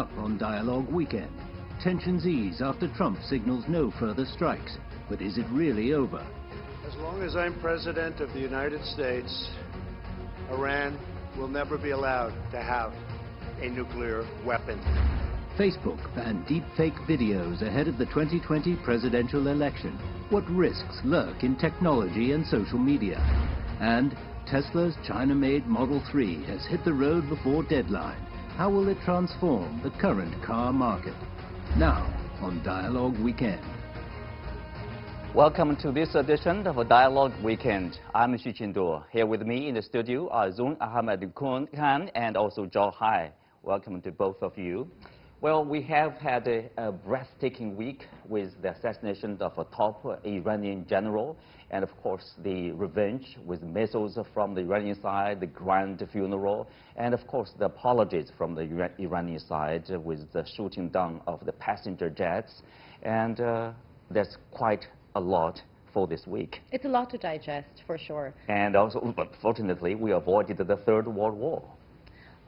up on Dialogue Weekend. Tensions ease after Trump signals no further strikes. But is it really over? As long as I'm President of the United States, Iran will never be allowed to have a nuclear weapon. Facebook banned deepfake videos ahead of the 2020 presidential election. What risks lurk in technology and social media? And Tesla's China-made Model 3 has hit the road before deadline. How will it transform the current car market? Now on Dialogue Weekend. Welcome to this edition of Dialogue Weekend. I'm CGTN. Here with me in the studio are Zung Ahmed Khan and also Zhao Hai. Welcome to both of you. Well, we have had a breathtaking week with the assassination of a top Iranian general, and of course the revenge with missiles from the Iranian side, the grand funeral, and of course the apologies from the Iranian side with the shooting down of the passenger jets. And that's quite a lot for this week. It's a lot to digest, for sure. And also, but fortunately, we avoided the Third World War.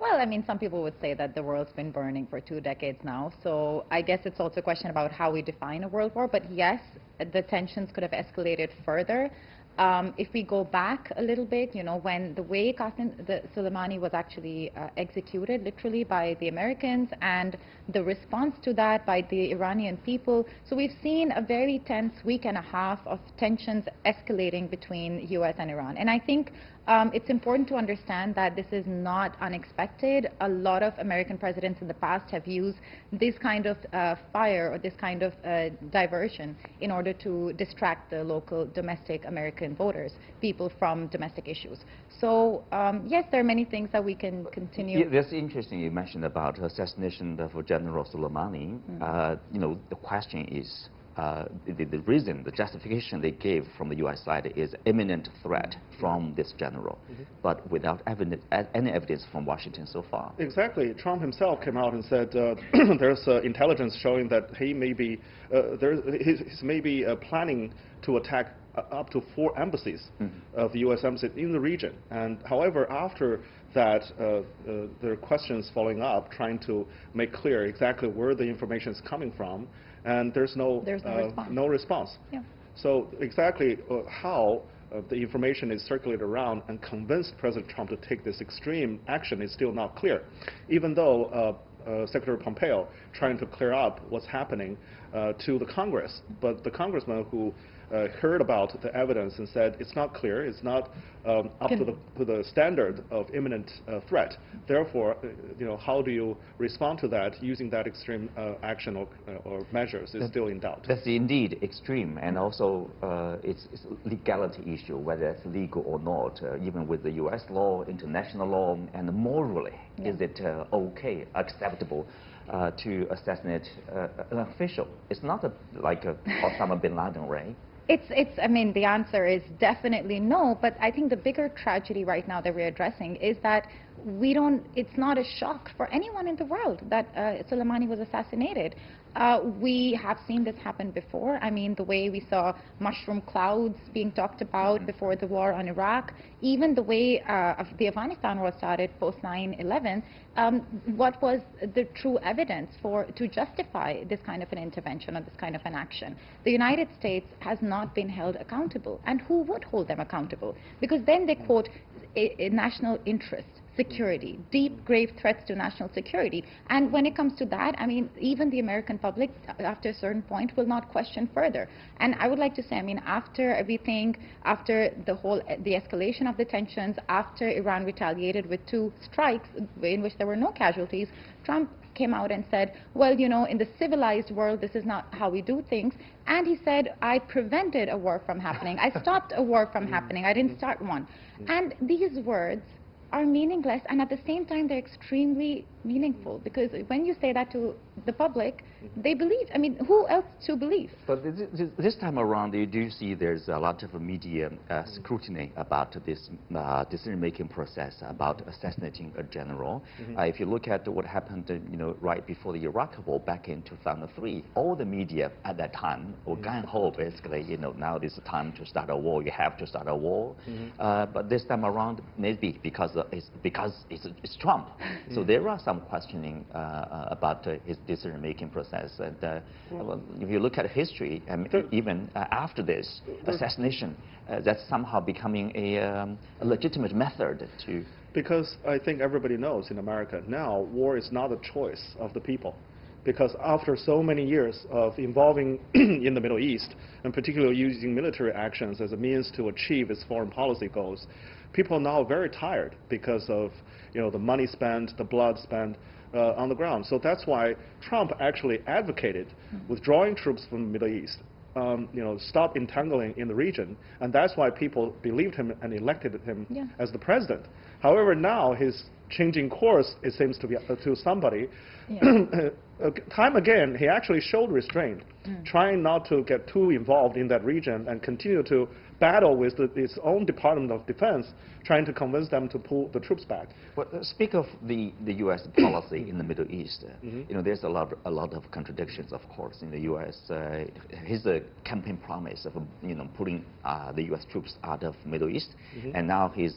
Well, I mean, some people would say that the world's been burning for 2 decades now, so I guess it's also a question about how we define a world war. But yes, the tensions could have escalated further. If we go back a little bit, you know, when the way Soleimani was actually executed, literally, by the Americans, and the response to that by the Iranian people. So we've seen a very tense week and a half of tensions escalating between U.S. and Iran. And I think it's important to understand that this is not unexpected. A lot of American presidents in the past have used this kind of fire or this kind of diversion in order to distract the local domestic American voters, people from domestic issues. So yes, there are many things that we can continue. Yeah, that's interesting you mentioned about assassination of General Soleimani. You know, the question is, the reason, the justification they gave from the U.S. side is imminent threat from this general, but without any evidence from Washington so far. Exactly. Trump himself came out and said there's intelligence showing that he may be, he's maybe planning to attack up to 4 embassies of the U.S. embassy in the region. And however, after that, there are questions following up, trying to make clear exactly where the information is coming from, and there's no response. Yeah. So exactly how the information is circulated around and convinced President Trump to take this extreme action is still not clear, even though Secretary Pompeo trying to clear up what's happening to the Congress. But the congressman who heard about the evidence and said it's not clear, it's not up to the standard of imminent threat. Therefore, you know, how do you respond to that using that extreme action or measures is still in doubt. That's indeed extreme, and also it's a legality issue, whether it's legal or not, even with the U.S. law, international law, and morally, is it okay, acceptable to assassinate an official? It's not like Osama bin Laden, right? I mean, the answer is definitely no, but I think the bigger tragedy right now that we're addressing is that it's not a shock for anyone in the world that Soleimani was assassinated. We have seen this happen before. I mean, the way we saw mushroom clouds being talked about before the war on Iraq, even the way the Afghanistan war started post 9/11, what was the true evidence to justify this kind of an intervention or this kind of an action? The United States has not been held accountable. And who would hold them accountable? Because then they quote a national interest, security, deep, grave threats to national security. And when it comes to that, I mean, even the American public, after a certain point, will not question further. And I would like to say, I mean, after everything, after the escalation of the tensions, after Iran retaliated with 2 strikes in which there were no casualties, Trump came out and said, well, you know, in the civilized world, this is not how we do things. And he said, I prevented a war from happening. I stopped a war from happening. I didn't start one. And these words are meaningless, and at the same time they're extremely meaningful, because when you say that to the public, they believe. I mean, who else to believe? But this time around, you do see there's a lot of media scrutiny about this decision-making process about assassinating a general. If you look at what happened, you know, right before the Iraq War back in 2003, all the media at that time were gung-ho, basically, you know, now is the time to start a war. You have to start a war. But this time around, maybe because it's Trump. So there are some some questioning about his decision-making process. And well, if you look at history, even after this assassination, that's somehow becoming a legitimate method to... Because I think everybody knows in America now, war is not a choice of the people. Because after so many years of involving in the Middle East, and particularly using military actions as a means to achieve its foreign policy goals, people are now very tired because of the money spent, the blood spent on the ground. So that's why Trump actually advocated withdrawing troops from the Middle East, stop entangling in the region, and that's why people believed him and elected him as the president. However, now he's changing course, it seems to be to somebody. Time again, he actually showed restraint, trying not to get too involved in that region and continue to battle with its own Department of Defense, trying to convince them to pull the troops back. Well, speak of the U.S. policy in the Middle East. There's a lot of contradictions, of course, in the U.S. His campaign promise of pulling the U.S. troops out of Middle East, and now he's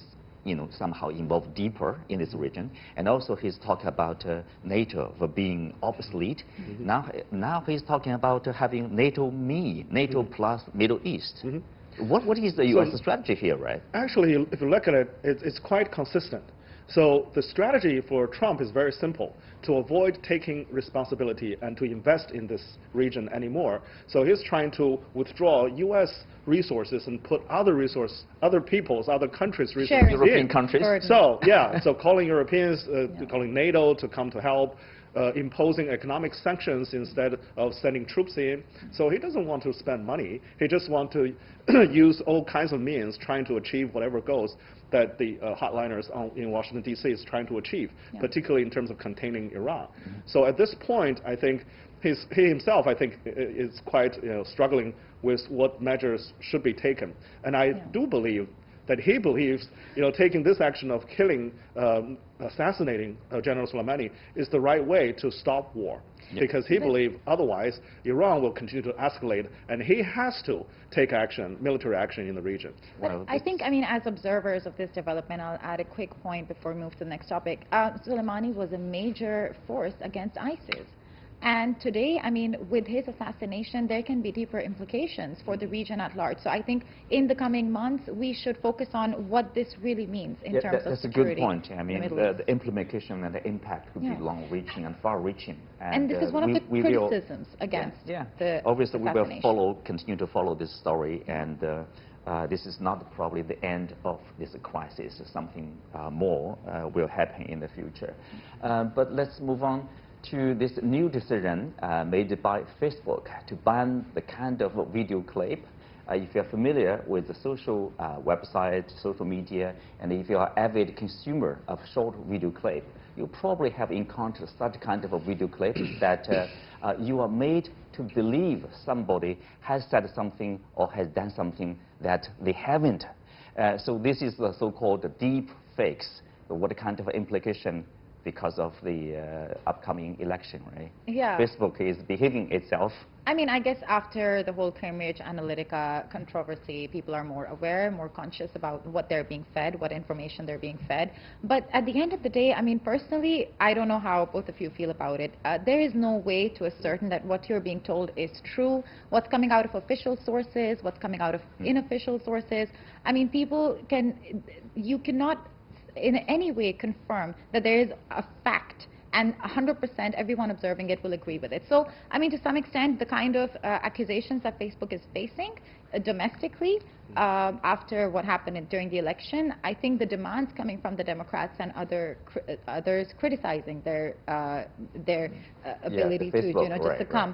somehow involved deeper in this region, and also he's talking about NATO for being obsolete. Now he's talking about having NATO plus Middle East. What is the U.S. strategy here, right? Actually, if you look at it, it's quite consistent. So the strategy for Trump is very simple: to avoid taking responsibility and to invest in this region anymore. So he's trying to withdraw U.S. resources and put other people's, other countries' resources European countries. So so calling Europeans, calling NATO to come to help, imposing economic sanctions instead of sending troops in. So he doesn't want to spend money. He just wants to use all kinds of means trying to achieve whatever goals that the hardliners in Washington, D.C. is trying to achieve, particularly in terms of containing Iran. So at this point, I think he himself, I think, is quite struggling with what measures should be taken. And I do believe that he believes, taking this action of killing, assassinating General Soleimani is the right way to stop war. Because he believes otherwise Iran will continue to escalate, and he has to take action, military action in the region. But I think, as observers of this development, I'll add a quick point before we move to the next topic. Soleimani was a major force against ISIS. And today, with his assassination, there can be deeper implications for the region at large. So I think in the coming months, we should focus on what this really means in terms of security. That's a good point. The implication and the impact could be long-reaching and far-reaching. And this is one of the criticisms against the obviously, we assassination. will continue to follow this story, and this is not probably the end of this crisis. Something more will happen in the future. But let's move on to this new decision made by Facebook to ban the kind of video clip. If you're familiar with the social website, social media, and if you're an avid consumer of short video clip, you probably have encountered such kind of a video clip that you are made to believe somebody has said something or has done something that they haven't. So this is the so-called deep fakes. What kind of implication because of the upcoming election, right? Facebook is behaving itself. I guess after the whole Cambridge Analytica controversy, people are more aware, more conscious about what they're being fed, what information they're being fed. But at the end of the day, personally, I don't know how both of you feel about it. There is no way to ascertain that what you're being told is true, what's coming out of official sources, what's coming out of unofficial sources. You cannot in any way confirm that there is a fact, and 100% everyone observing it will agree with it. So, to some extent, the kind of accusations that Facebook is facing domestically after what happened during the election, I think the demands coming from the Democrats and others criticizing their ability Facebook, to succumb,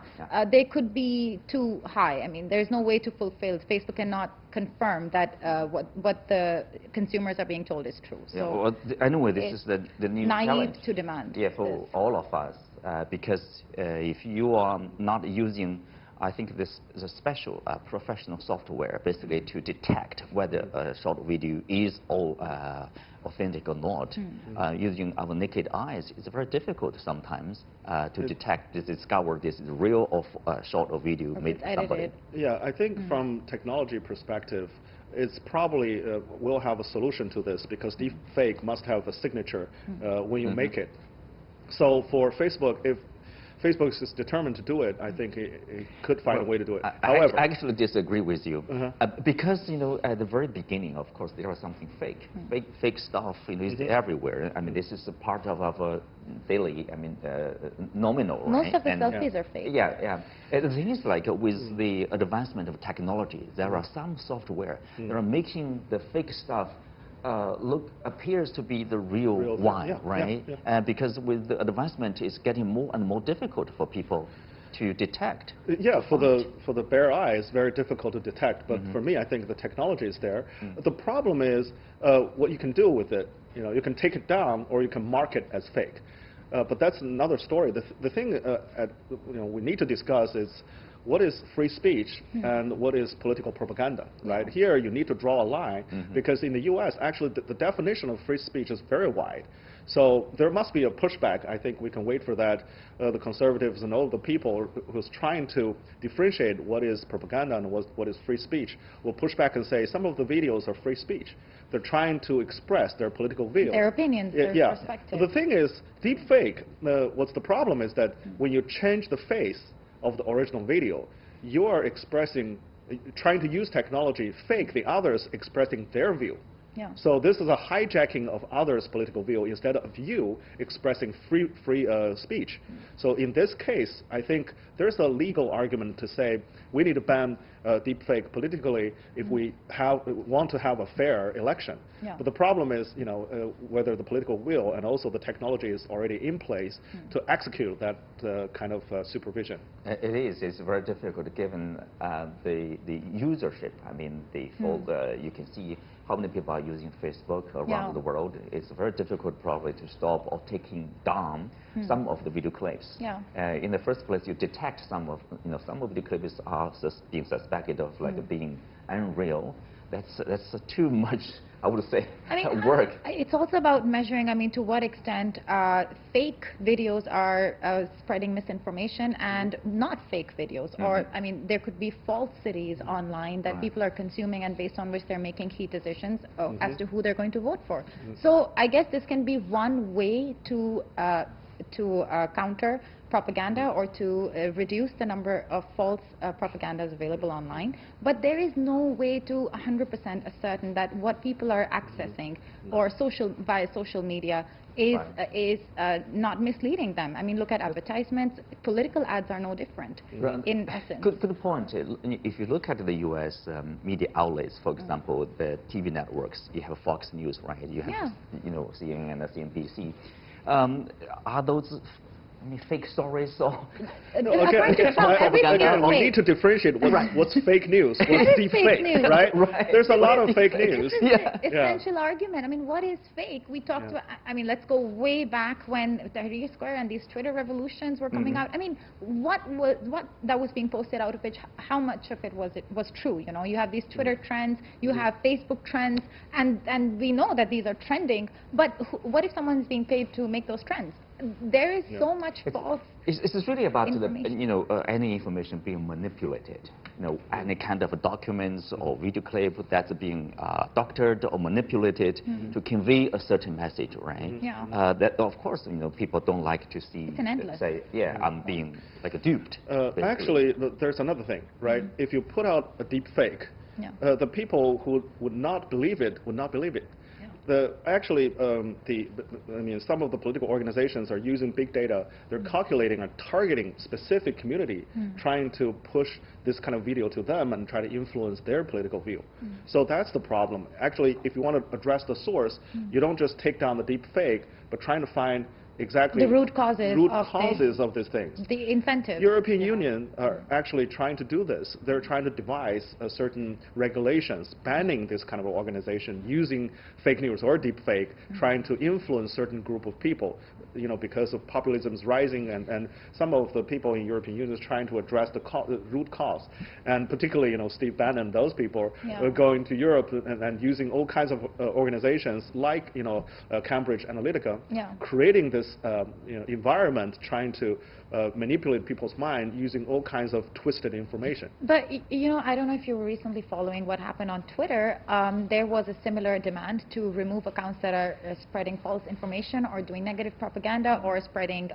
they could be too high. There's no way to fulfill. Facebook cannot confirm that what the consumers are being told is true. So anyway, this is the new naive challenge. To demand. For all of us, because if you are not using, I think this is a special professional software basically to detect whether a short video is all authentic or not. Using our naked eyes, it's very difficult sometimes to detect, discover this is real or short video made by somebody. Yeah, I think from technology perspective, it's probably will have a solution to this, because deepfake must have a signature when you make it. So for Facebook, if Facebook is determined to do it, I think it could find a way to do it. However, I actually disagree with you because at the very beginning, of course, there was something fake, fake stuff. Is everywhere. I mean, this is a part of our daily. I mean, nominal. Most of the and selfies are fake. Yeah. And the thing is, like with the advancement of technology, there are some software that are making the fake stuff appears to be the real one, right? Because with the advancement, it's getting more and more difficult for people to detect. Yeah, for the bare eye, it's very difficult to detect. But for me, I think the technology is there. The problem is what you can do with it. You can take it down, or you can mark it as fake. But that's another story. The thing we need to discuss is what is free speech and what is political propaganda, right? Here, you need to draw a line because in the U.S., actually, the definition of free speech is very wide. So there must be a pushback. I think we can wait for that. The conservatives and all the people who's trying to differentiate what is propaganda and what is free speech will push back and say some of the videos are free speech. They're trying to express their political view. Their opinions, their perspective. The thing is, deepfake, what's the problem is that when you change the face of the original video, you are trying to use technology, fake the others expressing their view. So this is a hijacking of others' political view instead of you expressing free speech. So in this case, I think there's a legal argument to say we need to ban deepfake politically if we want to have a fair election. But the problem is, whether the political will and also the technology is already in place to execute that kind of supervision. It is. It's very difficult given the usership. I mean, you can see how many people are using Facebook around the world. It's very difficult probably to stop or taking down some of the video clips. In the first place, you detect some of the clips are being suspected of being unreal. That's too much, I would say, work. It's also about measuring, to what extent fake videos are spreading misinformation and not fake videos. Or, there could be falsities online that people are consuming and based on which they're making key decisions as to who they're going to vote for. So I guess this can be one way to counter propaganda or to reduce the number of false propagandas available online. But there is no way to 100% ascertain that what people are accessing or via social media is not misleading them. Look at advertisements. Political ads are no different in essence. Good point. If you look at the U.S. Media outlets, for example, the TV networks, you have Fox News, right? You have CNN and CNBC. Are those fake stories or again, we need to differentiate what's fake news, what's deep fake, right? There's a lot of fake news. Essential argument. What is fake? We talked about, let's go way back when Tahrir Square and these Twitter revolutions were coming out. What that was being posted out of it, how much of it was true? You have these Twitter trends, you have Facebook trends, and we know that these are trending, but what if someone's being paid to make those trends? There is so much false It's really about any information being manipulated. Any kind of documents or video clip that's being doctored or manipulated to convey a certain message, right? That of course, people don't like to see. Say, I'm being duped. Actually, there's another thing, right? If you put out a deep fake, the people who would not believe it would not believe it. Some of the political organizations are using big data. They're calculating and targeting specific community, trying to push this kind of video to them and try to influence their political view. So that's the problem. Actually, if you want to address the source, you don't just take down the deep fake, but trying to find exactly the root causes of these things. The incentives. European Union are actually trying to do this. They're trying to devise certain regulations banning this kind of organization using fake news or deep fake, trying to influence certain group of people. Because of populism is rising, and some of the people in European Union is trying to address the root cause. And particularly, Steve Bannon, those people are going to Europe and using all kinds of organizations like, Cambridge Analytica, creating this this environment trying to manipulate people's mind using all kinds of twisted information. But, you know, I don't know if you were recently following what happened on Twitter. There was a similar demand to remove accounts that are spreading false information or doing negative propaganda or spreading,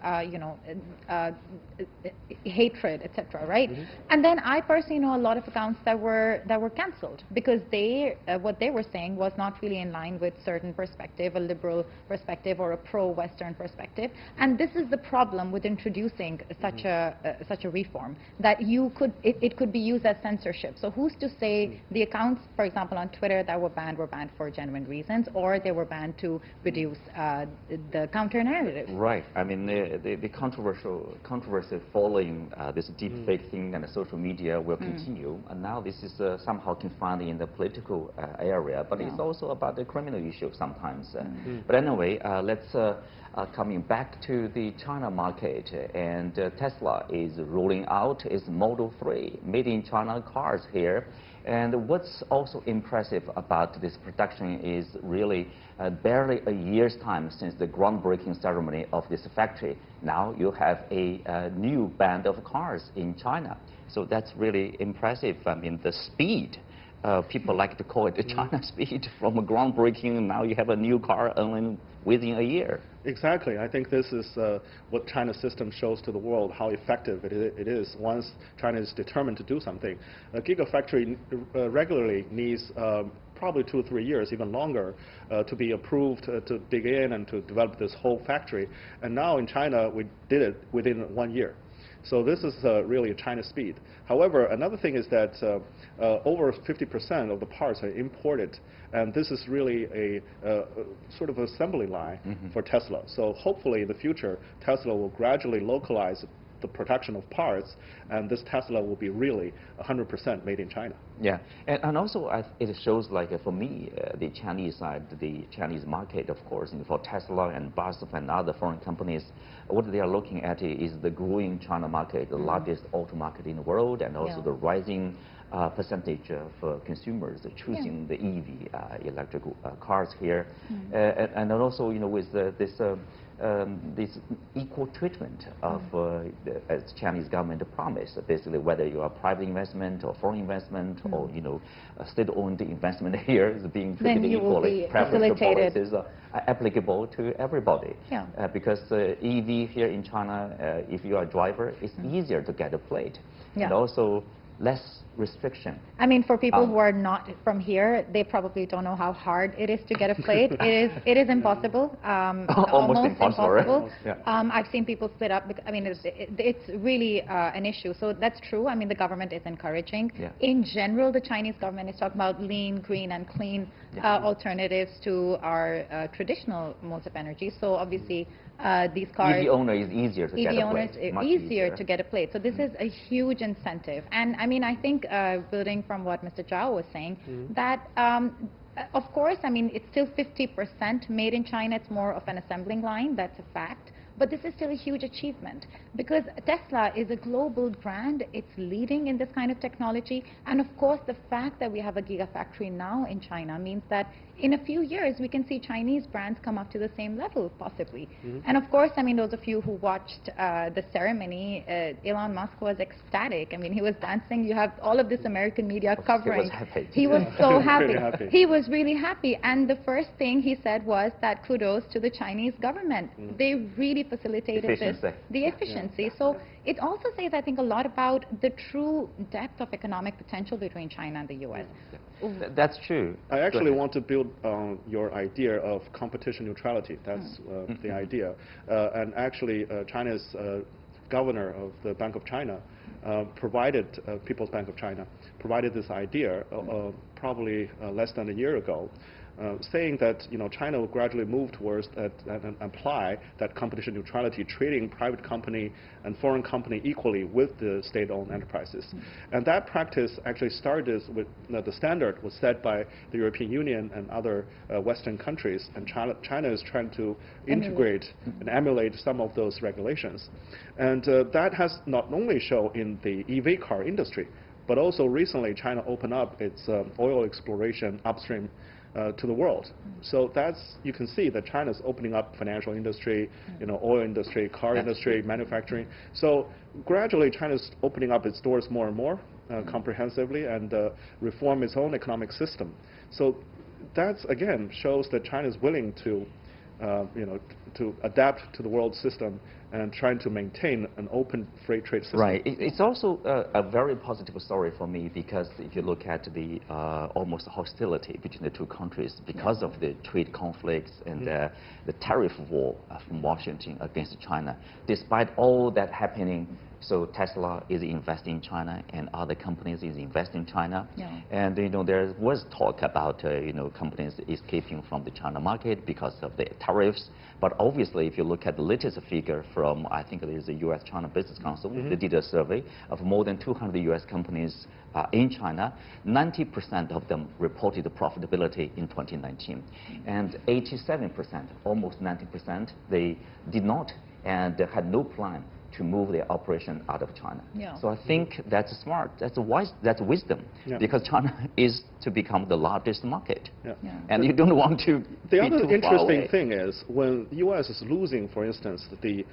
hatred, etc. Right? And then I personally know a lot of accounts that were cancelled because what they were saying was not really in line with certain perspective, a liberal perspective or a pro-Western perspective. And this is the problem with introducing such a reform, that it could be used as censorship. So who's to say the accounts, for example, on Twitter that were banned for genuine reasons, or they were banned to reduce the counter narrative? Right. I mean, the controversy following this deepfake thing and the social media will continue, and now this is somehow confined in the political area, but it's also about the criminal issue sometimes. But anyway, let's coming back to the China market, and Tesla is rolling out its Model 3 made in China cars here. And what's also impressive about this production is really barely a year's time since the groundbreaking ceremony of this factory. Now you have a new band of cars in China. So that's really impressive. I mean, the speed. People like to call it the China speed from a groundbreaking. Now you have a new car only within a year. Exactly. I think this is what China's system shows to the world, how effective it is once China is determined to do something. A gigafactory regularly needs probably 2 or 3 years, even longer, to be approved to dig in and to develop this whole factory. And now in China, we did it within 1 year. So this is really China speed. However, another thing is that over 50% of the parts are imported, and this is really a sort of assembly line for Tesla. So hopefully in the future, Tesla will gradually localize the production of parts, and this Tesla will be really 100% made in China. Yeah, and also it shows, like, for me, the Chinese side, the Chinese market, of course, for Tesla and BASF and other foreign companies, what they are looking at is the growing China market, the largest auto market in the world, and also the rising percentage of consumers choosing the EV, electrical cars here, and also, you know, with this equal treatment of as Chinese government promised, basically whether you are private investment or foreign investment or, you know, state-owned investment here is being treated equally. Preferential policies are applicable to everybody. Because EV here in China, if you are a driver, it's easier to get a plate, and also less restriction. I mean, for people who are not from here, they probably don't know how hard it is to get a plate. It is impossible. Almost impossible. Right? I've seen people split up. I mean, it's really an issue. So that's true. I mean, the government is encouraging. In general, the Chinese government is talking about lean, green, and clean alternatives to our traditional modes of energy. So obviously, these cars, EV owner is easier to get a plate. EV owners easier to get a plate. So this is a huge incentive. And I mean, I think building from what Mr. Zhao was saying, that of course, I mean, it's still 50% made in China. It's more of an assembling line. That's a fact. But this is still a huge achievement because Tesla is a global brand. It's leading in this kind of technology. And of course, the fact that we have a gigafactory now in China means that in a few years, we can see Chinese brands come up to the same level, possibly. And of course, I mean, those of you who watched the ceremony, Elon Musk was ecstatic. I mean, he was dancing. You have all of this American media covering. He was happy. He was so happy. He was really happy. And the first thing he said was that kudos to the Chinese government. They really facilitated the efficiency. So it also says, I think, a lot about the true depth of economic potential between China and the U.S. That's true. I actually want to build on your idea of competition neutrality. That's the idea. And actually, China's governor of the Bank of China provided, People's Bank of China, provided this idea probably less than a year ago. Saying that, you know, China will gradually move towards that and apply that competition neutrality, treating private company and foreign company equally with the state-owned enterprises. And that practice actually started with, the standard was set by the European Union and other Western countries, and China is trying to integrate and emulate some of those regulations. And that has not only shown in the EV car industry, but also recently China opened up its oil exploration upstream to the world. So you can see that China's opening up financial industry, oil industry, car industry, manufacturing. So gradually China's opening up its doors more and more comprehensively and reform its own economic system. So that again shows that China is willing to to adapt to the world system and trying to maintain an open free trade system. Right. It's also a very positive story for me because if you look at the almost hostility between the two countries because of the trade conflicts and the tariff war from Washington against China, despite all that happening, so Tesla is investing in China and other companies is investing in China. Yeah. And there was talk about companies escaping from the China market because of the tariffs. But obviously, if you look at the latest figure from, I think it is the U.S.-China Business Council, they did a survey of more than 200 U.S. companies in China. 90% of them reported profitability in 2019. And 87%, almost 90%, they did not and had no plan to move their operation out of China. Yeah. So I think that's smart, that's wise, that's wisdom, because China is to become the largest market. Yeah. And you don't want to The be other too far away. interesting thing is when the U.S. is losing, for instance, the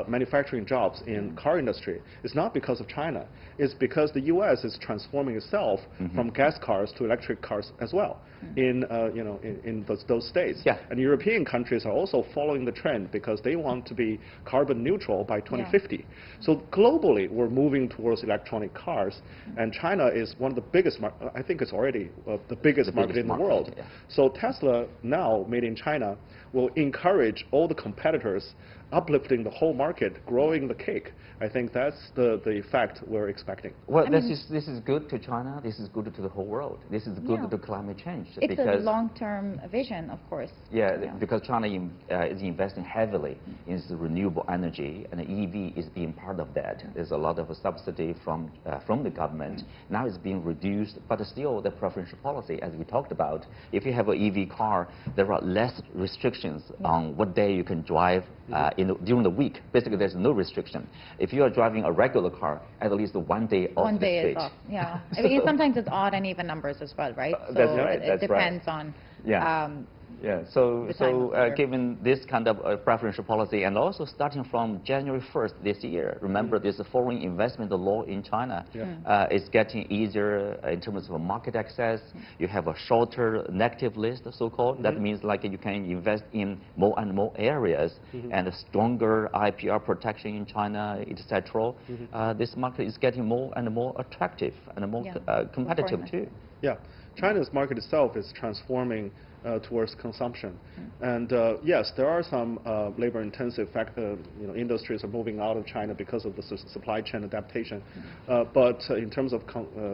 manufacturing jobs in car industry, it's not because of China. It's because the U.S. is transforming itself from gas cars to electric cars as well in those states. Yeah. And European countries are also following the trend because they want to be carbon neutral by 2050. So globally, we're moving towards electronic cars, and China is one of the biggest, I think it's already the biggest market in the world. Yeah. So Tesla, now made in China, will encourage all the competitors, uplifting the whole market, growing the cake. I think that's the effect we're expecting. Well, this is good to China. This is good to the whole world. This is good to climate change. It's because a long-term vision, of course. Because China is investing heavily in its renewable energy, and the EV is being part of that. There's a lot of subsidy from the government. Now it's being reduced, but still the preferential policy, as we talked about, if you have an EV car, there are less restrictions on what day you can drive during the week. Basically, there's no restriction. If you are driving a regular car, at least 1 day off the street. 1 day is off, yeah. I mean, sometimes it's odd and even numbers as well, right? So that's right. It depends on. So the given this kind of preferential policy, and also starting from January 1st this year, remember this foreign investment law in China is getting easier in terms of market access. You have a shorter negative list, so-called. That means like you can invest in more and more areas and a stronger IPR protection in China, etc. This market is getting more and more attractive and more competitive too. Yeah, China's market itself is transforming towards consumption. And yes, there are some labor-intensive industries are moving out of China because of the supply chain adaptation. But in terms of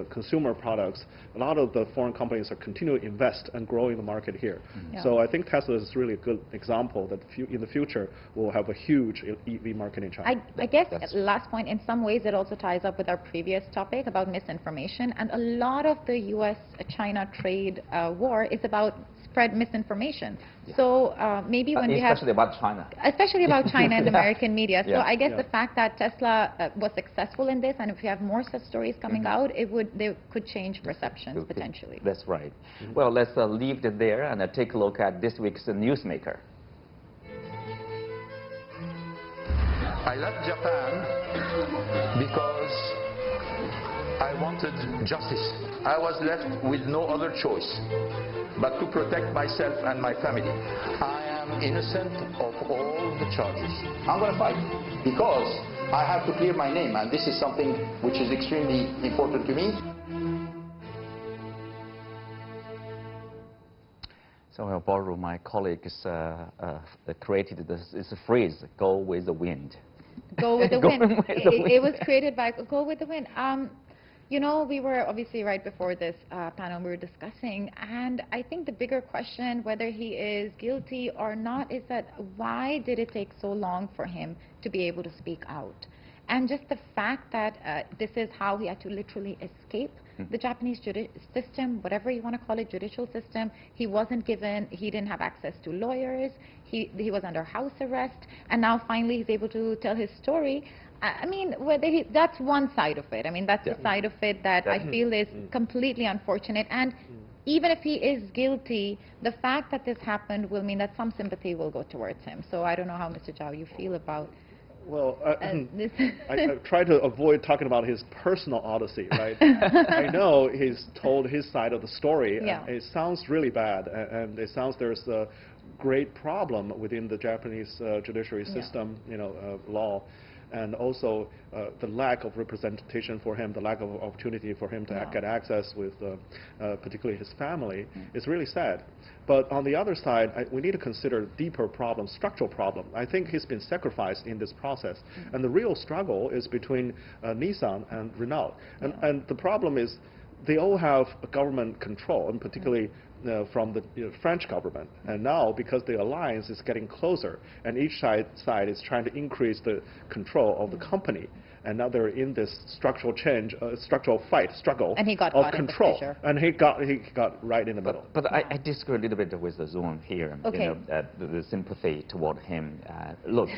consumer products, a lot of the foreign companies are continuing to invest and growing the market here. So I think Tesla is really a good example that in the future we'll have a huge EV market in China. I guess last point, in some ways it also ties up with our previous topic about misinformation, and a lot of the U.S.-China trade war is about spread misinformation. So maybe when we have... Especially about China. Especially about China and American media. So I guess the fact that Tesla was successful in this, and if we have more such stories coming out, they could change perceptions potentially. That's right. Well, let's leave it there and take a look at this week's Newsmaker. I left Japan because I wanted justice. I was left with no other choice but to protect myself and my family. I am innocent of all the charges. I'm going to fight because I have to clear my name, and this is something which is extremely important to me. So I'll borrow my colleagues created this phrase, go with the wind. Go with the wind. It was created by Go with the Wind. You know, we were obviously right before this panel we were discussing, and I think the bigger question, whether he is guilty or not, is that why did it take so long for him to be able to speak out? And just the fact that this is how he had to literally escape the Japanese system, whatever you want to call it, judicial system. He didn't have access to lawyers, he was under house arrest, and now finally he's able to tell his story. I mean, that's one side of it. I mean, that's the side of it that I feel is completely unfortunate. And even if he is guilty, the fact that this happened will mean that some sympathy will go towards him. So I don't know how, Mr. Zhao, you feel about Well, this. I try to avoid talking about his personal odyssey, right? I know he's told his side of the story. Yeah. And it sounds really bad, and it sounds there's a great problem within the Japanese judiciary system, law, and also the lack of representation for him, the lack of opportunity for him to get access with particularly his family. It's really sad. But on the other side, we need to consider deeper problem, structural problem. I think he's been sacrificed in this process. And the real struggle is between Nissan and Renault. And the problem is they all have government control, and particularly from the French government. And now, because the alliance is getting closer, and each side is trying to increase the control of the company, and now they're in this structural change, struggle And he got of control. In the and he got right in the middle. But I disagree a little bit with the zone here. Okay. The sympathy toward him. Look,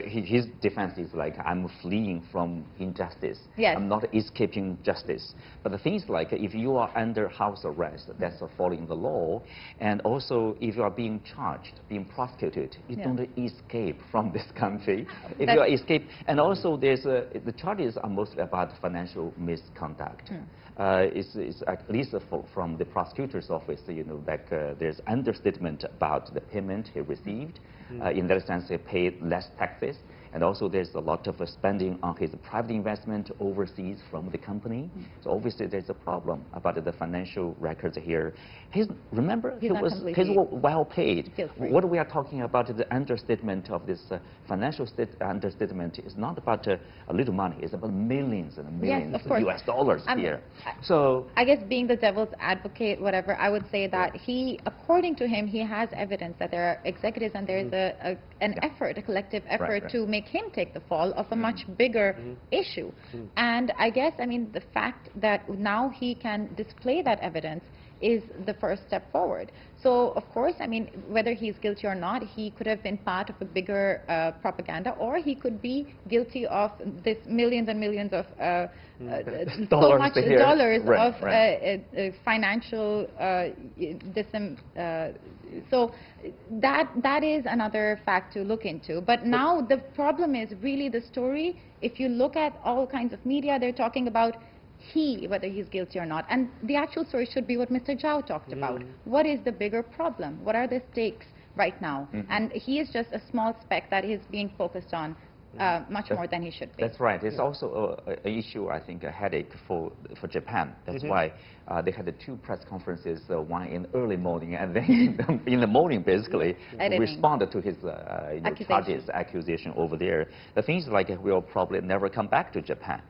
his defense is like, I'm fleeing from injustice. Yes. I'm not escaping justice. But the thing is like, if you are under house arrest, that's following the law. And also, if you are being charged, being prosecuted, you don't escape from this country. If you escape, and also there's the charges are mostly about financial misconduct. It's at least from the prosecutor's office, there's understatement about the payment he received. In that sense, he paid less taxes. And also there's a lot of spending on his private investment overseas from the company. So obviously there's a problem about the financial records here. Remember, he's well paid. What we are talking about, the understatement of this financial understatement is not about a little money, it's about millions and millions of US dollars here. So I guess being the devil's advocate, whatever, I would say that according to him, he has evidence that there are executives and there is an effort, a collective effort to make him take the fall of a much bigger issue. And I guess, the fact that now he can display that evidence is the first step forward. So, of course, whether he's guilty or not, he could have been part of a bigger propaganda, or he could be guilty of this millions and millions of dollars of financial so that is another fact to look into. But now the problem is really the story. If you look at all kinds of media, they're talking about whether he's guilty or not. And the actual story should be what Mr. Zhao talked about. What is the bigger problem? What are the stakes right now? And he is just a small speck that is being focused on much more than he should be. That's right. It's also an issue, I think, a headache for Japan. That's why they had the two press conferences, one in early morning and then in the morning, basically, responded to his accusation over there. The thing is, like, we'll probably never come back to Japan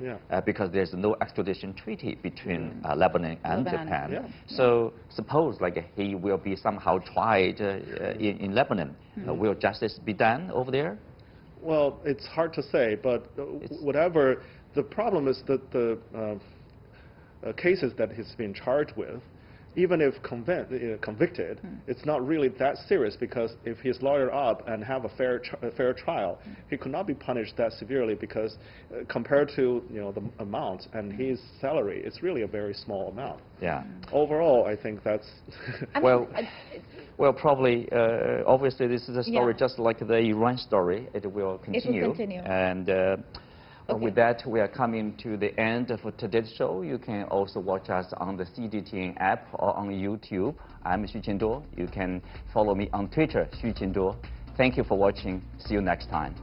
because there's no extradition treaty between Lebanon and Japan. So suppose, like, he will be somehow tried in Lebanon. Will justice be done over there? Well, it's hard to say, but whatever, the problem is that the cases that he's been charged with, even if convicted, it's not really that serious, because if he's lawyered up and have a fair trial, he could not be punished that severely, because compared to the amount and his salary, it's really a very small amount. Yeah. Overall, I think that's Well, probably, obviously, this is a story just like the Iran story. It will continue. It will continue. And with that, we are coming to the end of today's show. You can also watch us on the CGTN app or on YouTube. I'm Xu Qinduo. You can follow me on Twitter, Xu Qinduo. Thank you for watching. See you next time.